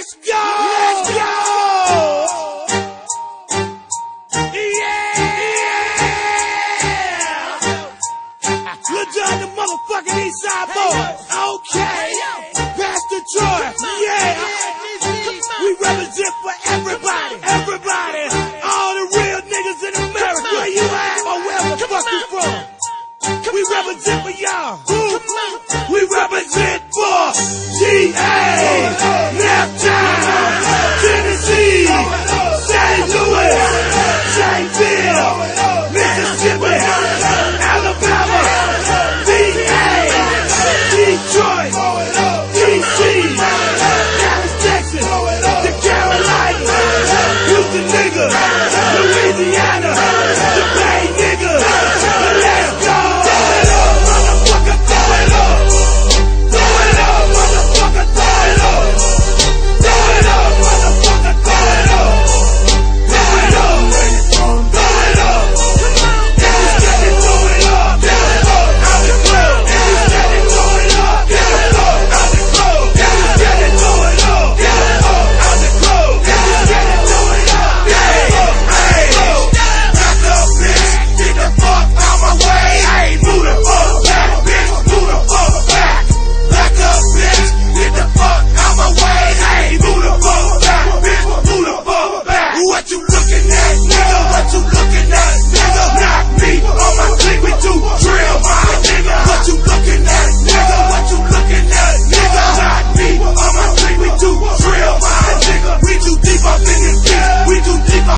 Let's go! Let's go! Look down the motherfucking East Side boys. Okay. Pastor Joy. Yeah. We represent for everybody.